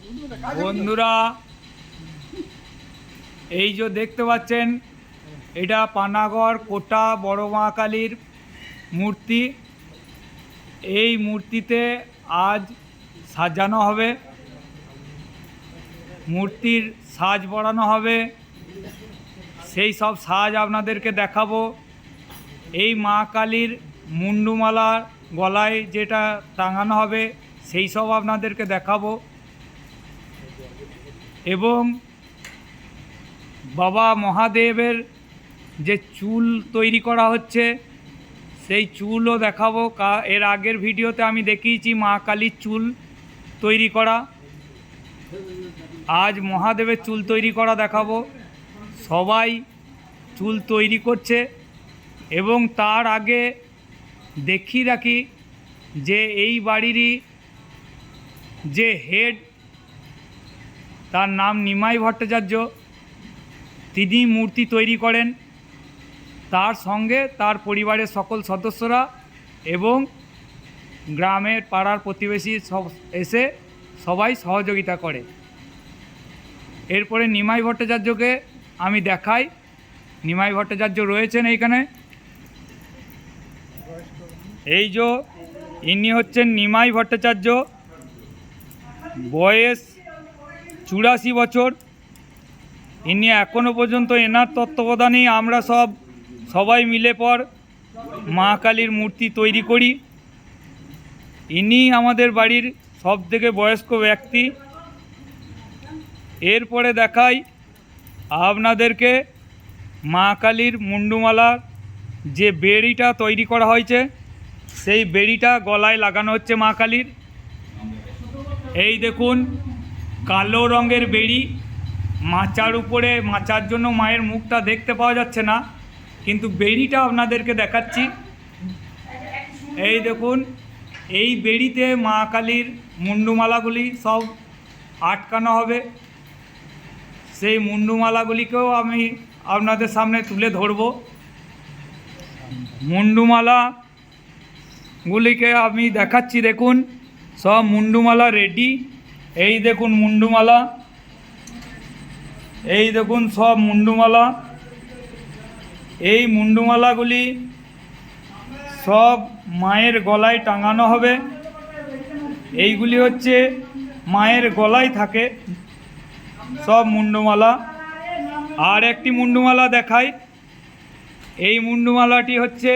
বন্ধুরা এই যে দেখতে পাচ্ছেন এটা পানাগড় কোটা বড় মা কালীর মূর্তি। এই মূর্তিতে আজ সাজানো হবে, মূর্তির সাজ বাড়ানো হবে, সেই সব সাজ আপনাদেরকে দেখাবো। এই মা কালীর মুন্ডুমালা গলায় যেটা টাঙানো হবে সেই সব আপনাদেরকে দেখাবো। এবং বাবা মহাদেবের যে চুল তৈরি করা হচ্ছে সেই চুলও দেখাবো। এর আগের ভিডিওতে আমি দেখিয়েছি মা কালীর চুল তৈরি করা, আজ মহাদেবের চুল তৈরি করা দেখাবো। সবাই চুল তৈরি করছে এবং তার আগে দেখিয়ে রাখি যে এই বাড়িরই যে হেড, তার নাম নিমাই ভট্টাচার্য, তিনি মূর্তি তৈরি করেন। তার সঙ্গে তার পরিবারের সকল সদস্যরা এবং গ্রামের পাড়ার প্রতিবেশী সব এসে সবাই সহযোগিতা করে। এরপরে নিমাই ভট্টাচার্যকে আমি দেখাই। নিমাই ভট্টাচার্য রয়েছেন এইখানে। এই যে ইনি হচ্ছেন নিমাই ভট্টাচার্য, বয়স 84 বছর। ইনি এখনও পর্যন্ত এনার তত্ত্বাবধানেই আমরা সবাই মিলে পর মা কালীর মূর্তি তৈরি করি। ইনি আমাদের বাড়ির সবথেকে বয়স্ক ব্যক্তি। এরপরে দেখাই আপনাদেরকে মা কালীর মুন্ডুমালার যে বেড়িটা তৈরি করা হয়েছে, সেই বেড়িটা গলায় লাগানো হচ্ছে মা কালীর। এই দেখুন কালো রঙের বেড়ি, মাচার উপরে, মাচার জন্য মায়ের মুখটা দেখতে পাওয়া যাচ্ছে না, কিন্তু বেড়িটা আপনাদেরকে দেখাচ্ছি। এই দেখুন এই বেড়িতে মা কালীর মুন্ডুমালাগুলি সব আটকানো হবে। সেই মুন্ডুমালাগুলিকেও আমি আপনাদের সামনে তুলে ধরব। মুন্ডুমালাগুলিকে আমি দেখাচ্ছি। দেখুন সব মুন্ডুমালা রেডি। এই দেখুন মুন্ডুমালা, এই দেখুন সব মুন্ডুমালা। এই মুন্ডুমালাগুলি সব মায়ের গলায় টাঙানো হবে। এইগুলি হচ্ছে মায়ের গলায় থাকে সব মুন্ডুমালা। আর একটি মুন্ডুমালা দেখাই। এই মুন্ডুমালাটি হচ্ছে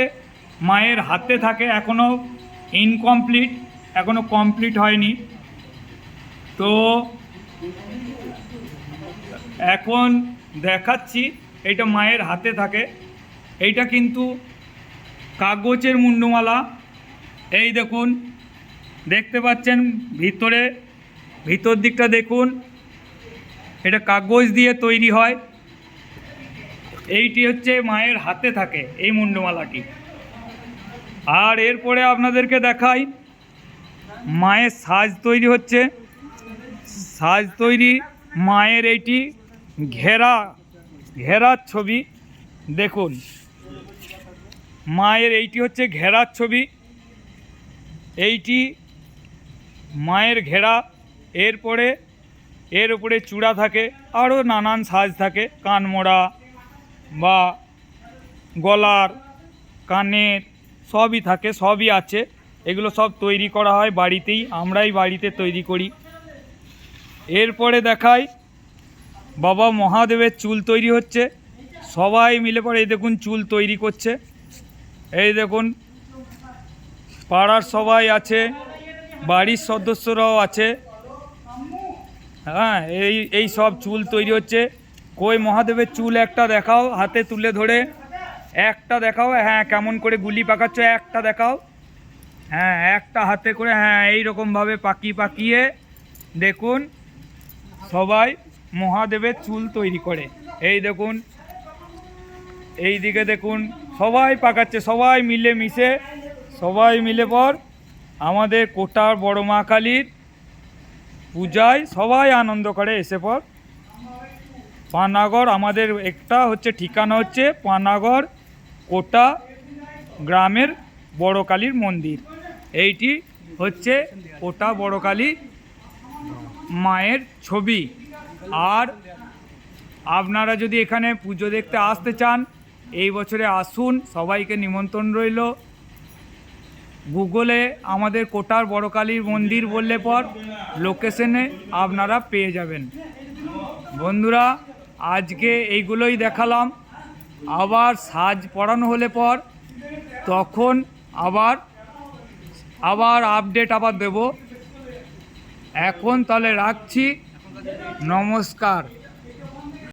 মায়ের হাতে থাকে, এখনও ইনকমপ্লিট, এখনও কমপ্লিট হয়নি। তো এখন দেখাচ্ছি, এইটা মায়ের হাতে থাকে। এইটা কিন্তু কাগজের মুন্ডুমালা। এই দেখুন, দেখতে পাচ্ছেন ভিতর দিকটা দেখুন, এটা কাগজ দিয়ে তৈরি হয়। এইটি হচ্ছে মায়ের হাতে থাকে এই মুন্ডুমালাটি। আর এরপরে আপনাদেরকে দেখাই মায়ের সাজ তৈরি হচ্ছে। সাজ তৈরি মায়ের এইটি ঘেরার ছবি। দেখুন মায়ের এইটি হচ্ছে ঘেরার ছবি, এইটি মায়ের ঘেরা। এরপরে এর উপরে চূড়া থাকে, আরও নানান সাজ থাকে, কানমোড়া বা গলার, কানের সবই থাকে, সবই আছে। এগুলো সব তৈরি করা হয় বাড়িতেই, আমরাই বাড়িতে তৈরি করি। এরপরে দেখাই বাবা মহাদেবের চুল তৈরি হচ্ছে। সবাই মিলে পরে এই দেখুন চুল তৈরি করছে। এই দেখুন পাড়ার সবাই আছে, বাড়ির সদস্যরাও আছে। হ্যাঁ, এই সব চুল তৈরি হচ্ছে। কই মহাদেবের চুল একটা দেখাও, হাতে তুলে ধরে একটা দেখাও। হ্যাঁ, কেমন করে গুলি পাকাচ্ছ একটা দেখাও। হ্যাঁ, একটা হাতে করে, হ্যাঁ এইরকমভাবে পাকিয়ে দেখুন সবাই মহাদেবের চুল তৈরি করে। এই দেখুন এই দিকে দেখুন সবাই পাকাচ্ছে, সবাই মিলে মিশে, সবাই মিলে পর আমাদের কোটার বড় মা কালীর পূজায় সবাই আনন্দ করে। এসে পর পানাগড়, আমাদের একটা হচ্ছে ঠিকানা হচ্ছে পানাগড় কোটা গ্রামের বড় কালীর মন্দির। এইটি হচ্ছে কোটা বড় কালী মায়ের ছবি। আর আপনারা যদি এখানে পুজো দেখতে আসতে চান এই বছরে আসুন, সবাইকে নিমন্ত্রণ রইল। গুগলে আমাদের কোটার বড়কালীর মন্দির বললে পর লোকেশনে আপনারা পেয়ে যাবেন। বন্ধুরা, আজকে এইগুলোই দেখালাম। আবার সাজ পড়ানো হলে পর তখন আবার আপডেট দেব। এখন তাহলে রাখছি, নমস্কার।